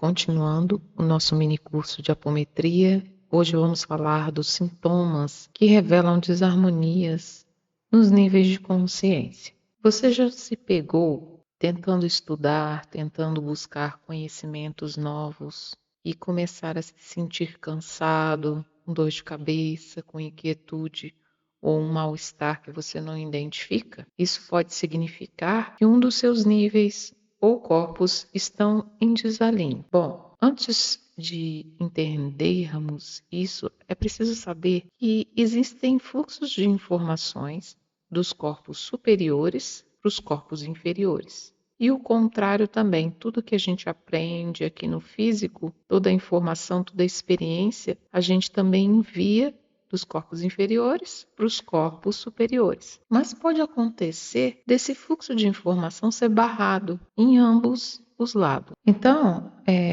Continuando o nosso mini curso de apometria, hoje vamos falar dos sintomas que revelam desarmonias nos níveis de consciência. Você já se pegou tentando estudar, tentando buscar conhecimentos novos e começar a se sentir cansado, com dor de cabeça, com inquietude ou um mal-estar que você não identifica? Isso pode significar que um dos seus níveis ou corpos estão em desalinho. Bom, antes de entendermos isso, é preciso saber que existem fluxos de informações dos corpos superiores para os corpos inferiores. E o contrário também, tudo que a gente aprende aqui no físico, toda a informação, toda a experiência, a gente também envia dos corpos inferiores para os corpos superiores. Mas pode acontecer desse fluxo de informação ser barrado em ambos os lados. Então,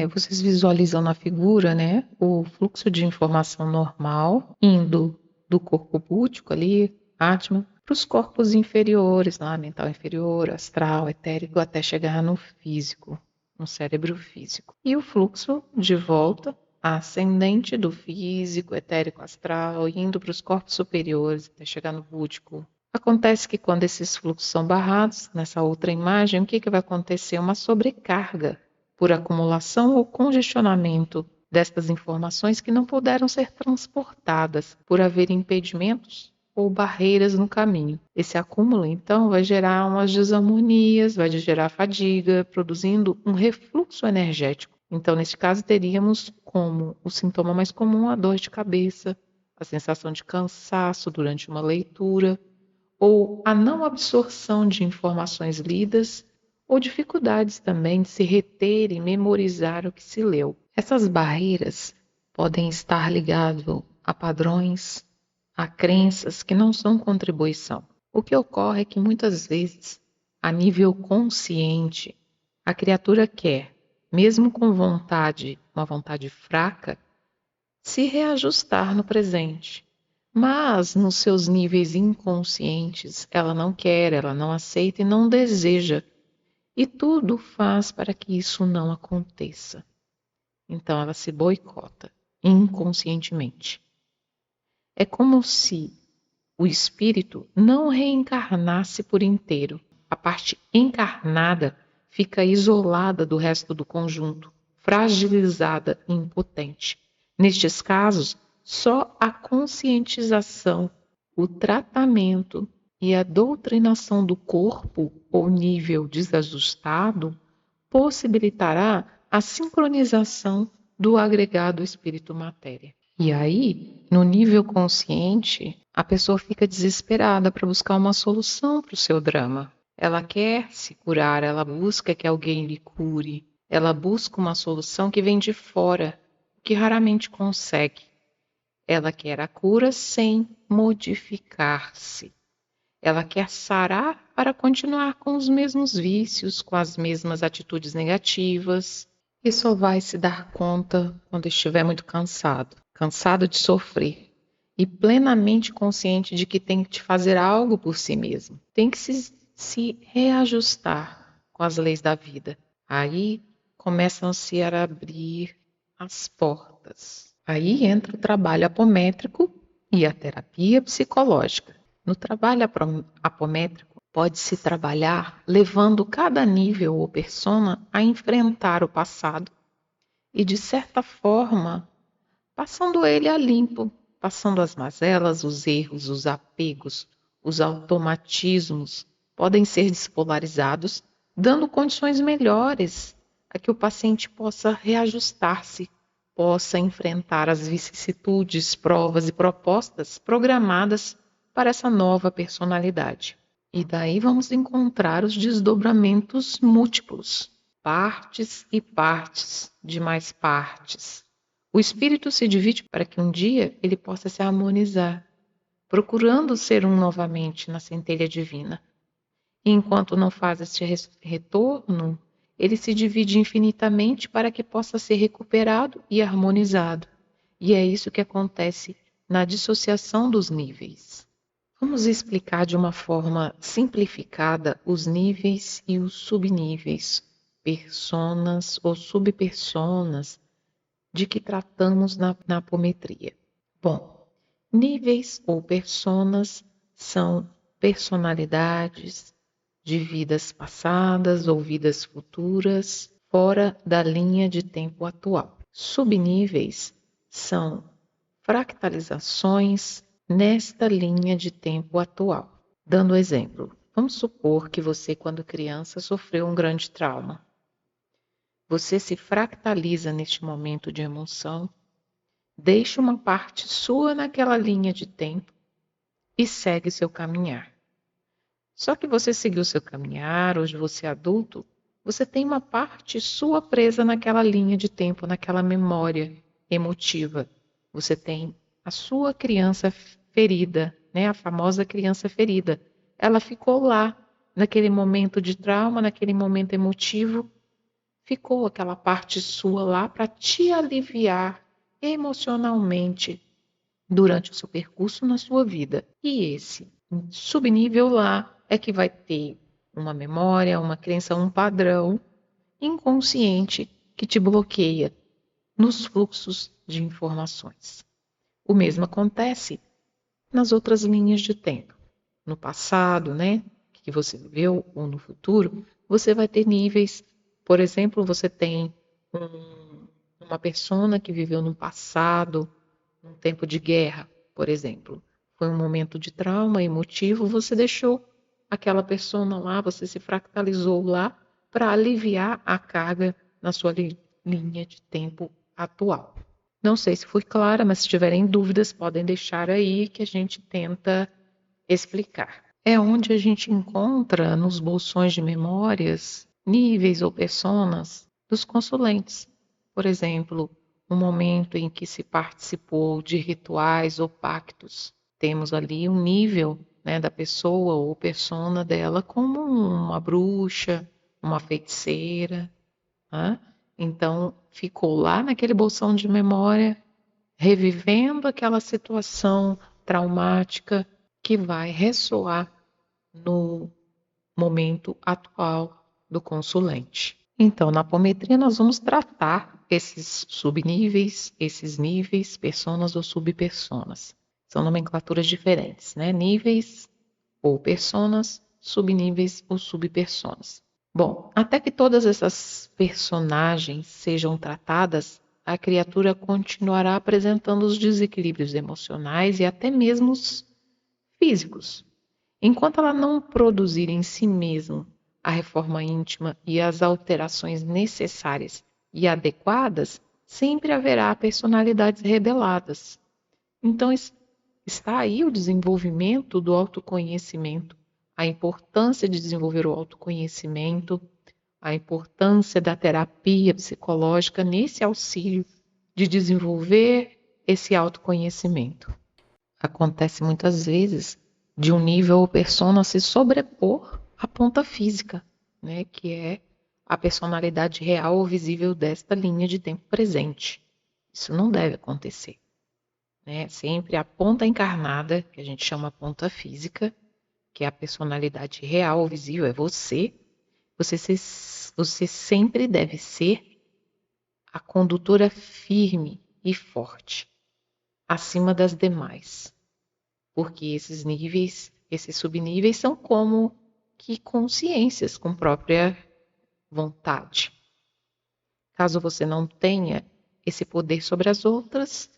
vocês visualizam na figura, né, o fluxo de informação normal indo do corpo búdico ali, Atman, para os corpos inferiores, lá, mental inferior, astral, etérico, até chegar no físico, no cérebro físico. E o fluxo de volta ascendente do físico, etérico, astral, indo para os corpos superiores até chegar no búdico. Acontece que quando esses fluxos são barrados, nessa outra imagem, o que vai acontecer? Uma sobrecarga por acumulação ou congestionamento destas informações que não puderam ser transportadas por haver impedimentos ou barreiras no caminho. Esse acúmulo, então, vai gerar umas desarmonias, vai gerar fadiga, produzindo um refluxo energético. Então, neste caso, teríamos como o sintoma mais comum a dor de cabeça, a sensação de cansaço durante uma leitura, ou a não absorção de informações lidas, ou dificuldades também de se reter e memorizar o que se leu. Essas barreiras podem estar ligadas a padrões, a crenças que não são contribuição. O que ocorre é que muitas vezes, a nível consciente, a criatura quer, mesmo com vontade, uma vontade fraca, se reajustar no presente. Mas nos seus níveis inconscientes, ela não quer, ela não aceita e não deseja. E tudo faz para que isso não aconteça. Então ela se boicota inconscientemente. É como se o espírito não reencarnasse por inteiro. A parte encarnada fica isolada do resto do conjunto, fragilizada e impotente. Nestes casos, só a conscientização, o tratamento e a doutrinação do corpo ou nível desajustado possibilitará a sincronização do agregado espírito-matéria. E aí, no nível consciente, a pessoa fica desesperada para buscar uma solução para o seu drama. Ela quer se curar, ela busca que alguém lhe cure, ela busca uma solução que vem de fora, que raramente consegue. Ela quer a cura sem modificar-se. Ela quer sarar para continuar com os mesmos vícios, com as mesmas atitudes negativas, e só vai se dar conta quando estiver muito cansado de sofrer e plenamente consciente de que tem que fazer algo por si mesmo. Tem que se reajustar com as leis da vida. Aí começam-se a abrir as portas. Aí entra o trabalho apométrico e a terapia psicológica. No trabalho apométrico, pode-se trabalhar levando cada nível ou persona a enfrentar o passado e, de certa forma, passando ele a limpo, passando as mazelas, os erros, os apegos, os automatismos, podem ser despolarizados, dando condições melhores a que o paciente possa reajustar-se, possa enfrentar as vicissitudes, provas e propostas programadas para essa nova personalidade. E daí vamos encontrar os desdobramentos múltiplos, partes e partes de mais partes. O espírito se divide para que um dia ele possa se harmonizar, procurando ser um novamente na centelha divina. E enquanto não faz este retorno, ele se divide infinitamente para que possa ser recuperado e harmonizado. E é isso que acontece na dissociação dos níveis. Vamos explicar de uma forma simplificada os níveis e os subníveis, personas ou subpersonas de que tratamos na apometria? Bom, níveis ou personas são personalidades de vidas passadas ou vidas futuras fora da linha de tempo atual. Subníveis são fractalizações nesta linha de tempo atual. Dando exemplo, vamos supor que você, quando criança, sofreu um grande trauma. Você se fractaliza neste momento de emoção, deixa uma parte sua naquela linha de tempo e segue seu caminhar. Só que você seguiu seu caminhar, hoje você é adulto, você tem uma parte sua presa naquela linha de tempo, naquela memória emotiva. Você tem a sua criança ferida, né? A famosa criança ferida. Ela ficou lá, naquele momento de trauma, naquele momento emotivo, ficou aquela parte sua lá para te aliviar emocionalmente durante o seu percurso na sua vida. E esse subnível lá é que vai ter uma memória, uma crença, um padrão inconsciente que te bloqueia nos fluxos de informações. O mesmo acontece nas outras linhas de tempo. No passado, né, que você viveu, ou no futuro, você vai ter níveis. Por exemplo, você tem uma persona que viveu no passado, num tempo de guerra, por exemplo. Foi um momento de trauma emotivo, você deixou aquela persona lá, você se fractalizou lá para aliviar a carga na sua linha de tempo atual. Não sei se fui clara, mas se tiverem dúvidas, podem deixar aí que a gente tenta explicar. É onde a gente encontra nos bolsões de memórias níveis ou personas dos consulentes. Por exemplo, um momento em que se participou de rituais ou pactos. Temos ali um nível, né, da pessoa ou persona dela como uma bruxa, uma feiticeira. Né? Então, ficou lá naquele bolsão de memória, revivendo aquela situação traumática que vai ressoar no momento atual do consulente. Então, na apometria, nós vamos tratar esses subníveis, esses níveis, personas ou subpersonas. São nomenclaturas diferentes, né? Níveis ou personas, subníveis ou subpersonas. Bom, até que todas essas personagens sejam tratadas, a criatura continuará apresentando os desequilíbrios emocionais e até mesmo os físicos. Enquanto ela não produzir em si mesma a reforma íntima e as alterações necessárias e adequadas, sempre haverá personalidades rebeladas. Então, está aí o desenvolvimento do autoconhecimento, a importância de desenvolver o autoconhecimento, a importância da terapia psicológica nesse auxílio de desenvolver esse autoconhecimento. Acontece muitas vezes de um nível ou persona se sobrepor à ponta física, né, que é a personalidade real ou visível desta linha de tempo presente. Isso não deve acontecer. Né? Sempre a ponta encarnada, que a gente chama ponta física, que é a personalidade real ou visível, é você. Você sempre deve ser a condutora firme e forte, acima das demais. Porque esses níveis, esses subníveis são como que consciências com própria vontade. Caso você não tenha esse poder sobre as outras,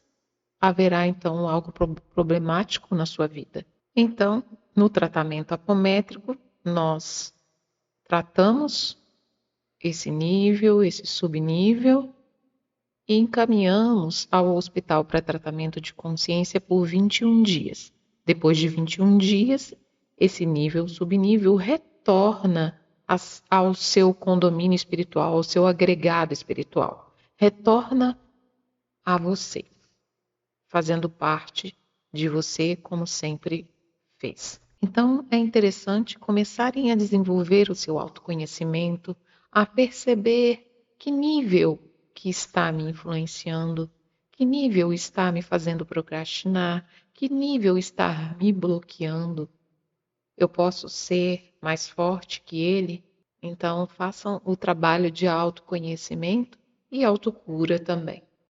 haverá então algo problemático na sua vida. Então, no tratamento apométrico, nós tratamos esse nível, esse subnível e encaminhamos ao hospital para tratamento de consciência por 21 dias. Depois de 21 dias, esse nível, subnível, retorna ao seu condomínio espiritual, ao seu agregado espiritual. Retorna a você, fazendo parte de você como sempre fez. Então, é interessante começarem a desenvolver o seu autoconhecimento, a perceber que nível que está me influenciando, que nível está me fazendo procrastinar, que nível está me bloqueando. Eu posso ser mais forte que ele, Então, façam o trabalho de autoconhecimento e autocura também.